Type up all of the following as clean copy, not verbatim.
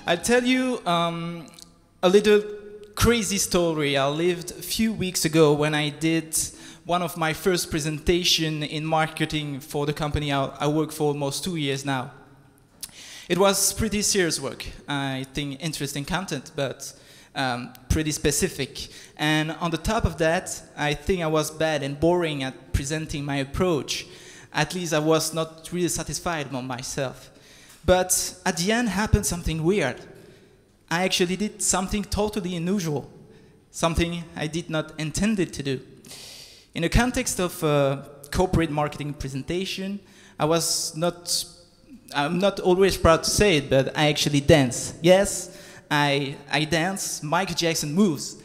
I'll tell you a little crazy story I lived a few weeks ago when I did one of my first presentation in marketing for the company I work for almost 2 years now. It was pretty serious work. I think interesting content, but pretty specific. And on the top of that, I think I was bad and boring at presenting my approach. At least I was not really satisfied about myself. But at the end happened something weird. I actually did something totally unusual, something I did not intend to do. In the context of a corporate marketing presentation, I'm not always proud to say it, but I actually dance. Yes, I dance Michael Jackson moves.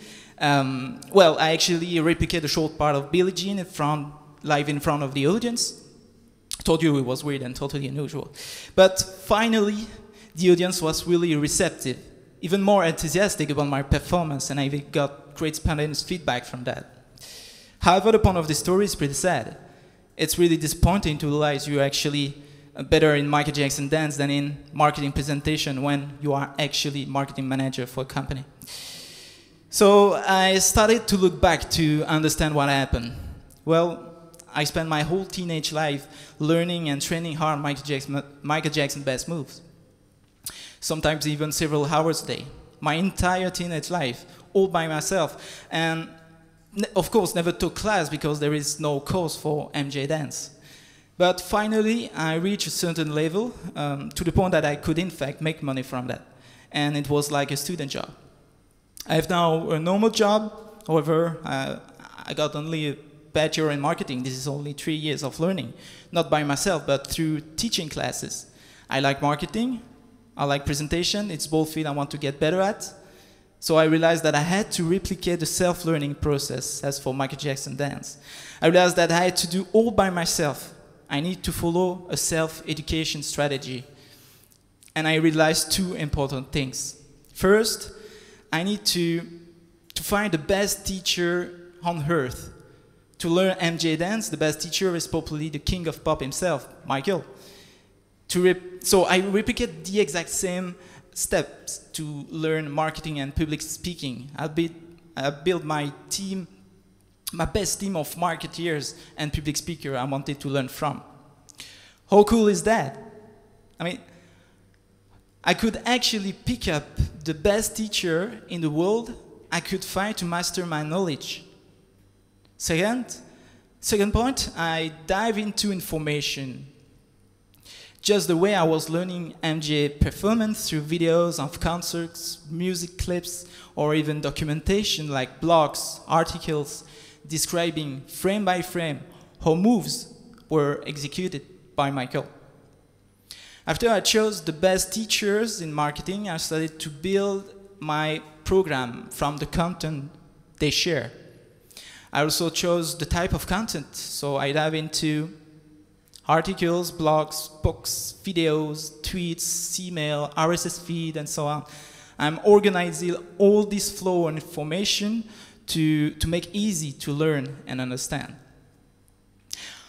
Well, I actually replicate a short part of Billie Jean live in front of the audience. I told you it was weird and totally unusual. But finally, the audience was really receptive, even more enthusiastic about my performance, and I got great spontaneous feedback from that. However, the point of the story is pretty sad. It's really disappointing to realize you're actually better in Michael Jackson dance than in marketing presentation when you are actually marketing manager for a company. So I started to look back to understand what happened. Well, I spent my whole teenage life learning and training hard Michael Jackson best moves. Sometimes even several hours a day. My entire teenage life, all by myself. And of course, never took class because there is no course for MJ dance. But finally, I reached a certain level to the point that I could in fact make money from that. And it was like a student job. I have now a normal job. However, I got only a bachelor in marketing. This is only 3 years of learning, not by myself, but through teaching classes. I like marketing. I like presentation. It's both fields I want to get better at. So I realized that I had to replicate the self-learning process as for Michael Jackson dance. I realized that I had to do all by myself. I need to follow a self-education strategy. And I realized two important things. First, I need to find the best teacher on earth. To learn MJ dance, the best teacher is probably the king of pop himself, Michael. So I replicate the exact same steps to learn marketing and public speaking. I built my team, my best team of marketeers and public speakers I wanted to learn from. How cool is that? I mean, I could actually pick up the best teacher in the world I could find to master my knowledge. Second point, I dive into information. Just the way I was learning MJ performance through videos of concerts, music clips, or even documentation like blogs, articles, describing frame by frame how moves were executed by Michael. After I chose the best teachers in marketing, I started to build my program from the content they share. I also chose the type of content, so I dive into articles, blogs, books, videos, tweets, email, RSS feed, and so on. I'm organizing all this flow of information to make easy to learn and understand.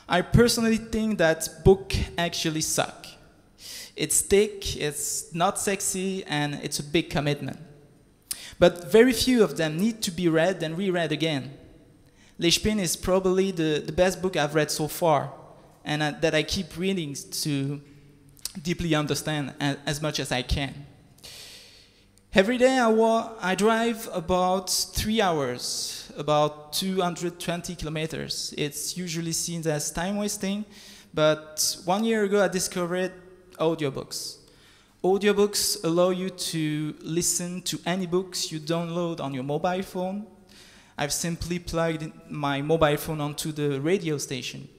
I personally think that books actually suck. It's thick, it's not sexy, and it's a big commitment. But very few of them need to be read and reread again. Lechpin is probably the best book I've read so far, and that I keep reading to deeply understand as much as I can. Every day I drive about 3 hours, about 220 kilometers. It's usually seen as time wasting, but 1 year ago I discovered audiobooks. Audiobooks allow you to listen to any books you download on your mobile phone. I've simply plugged my mobile phone onto the radio station.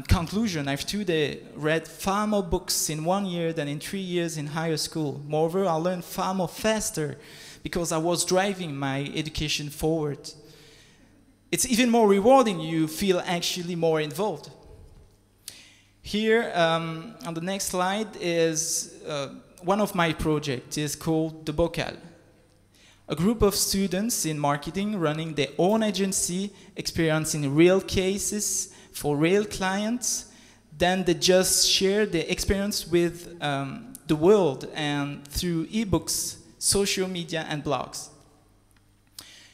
Conclusion, I've today read far more books in 1 year than in 3 years in higher school. Moreover, I learned far more faster because I was driving my education forward. It's even more rewarding. You feel actually more involved. Here, on the next slide, is one of my projects. It's called The Bocal. A group of students in marketing running their own agency, experiencing real cases for real clients. Then they just share their experience with the world and through ebooks, social media, and blogs.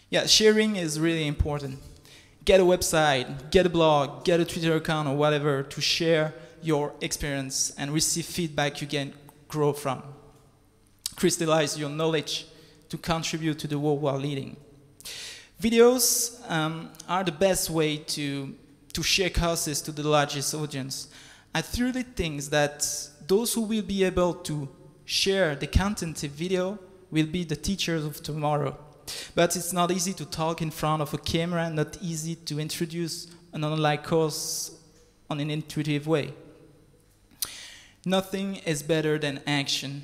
Yeah, sharing is really important. Get a website, get a blog, get a Twitter account or whatever to share your experience and receive feedback you can grow from. Crystallize your knowledge to contribute to the world while leading. Videos are the best way to share courses to the largest audience. I truly think that those who will be able to share the content in video will be the teachers of tomorrow. But it's not easy to talk in front of a camera, not easy to introduce an online course on an intuitive way. Nothing is better than action.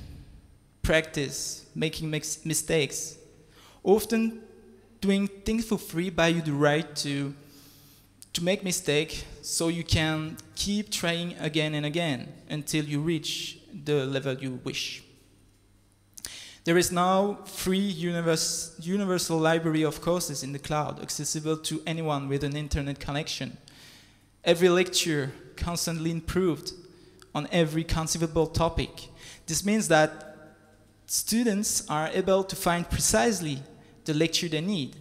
Practice, making mistakes. Often doing things for free buy you the right to make mistakes so you can keep trying again and again until you reach the level you wish. There is now free universal library of courses in the cloud, accessible to anyone with an internet connection. Every lecture constantly improved on every conceivable topic. This means that students are able to find precisely the lecture they need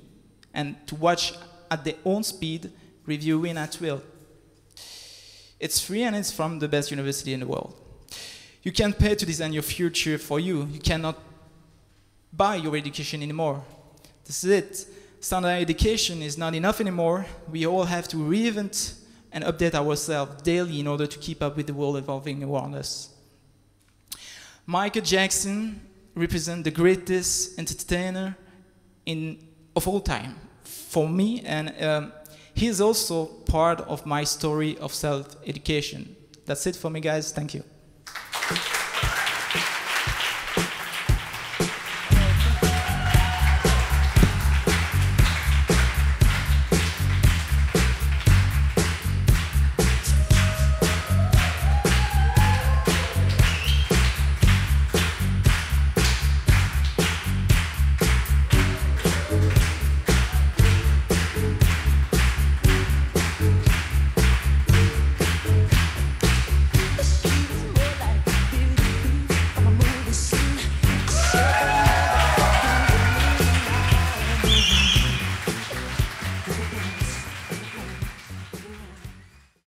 and to watch at their own speed, reviewing at will. It's free and it's from the best university in the world. You can pay to design your future for you. You cannot buy your education anymore. This is it. Standard education is not enough anymore. We all have to reinvent and update ourselves daily in order to keep up with the world evolving around us. Michael Jackson represents the greatest entertainer of all time for me, and he is also part of my story of self-education. That's it for me, guys. Thank you.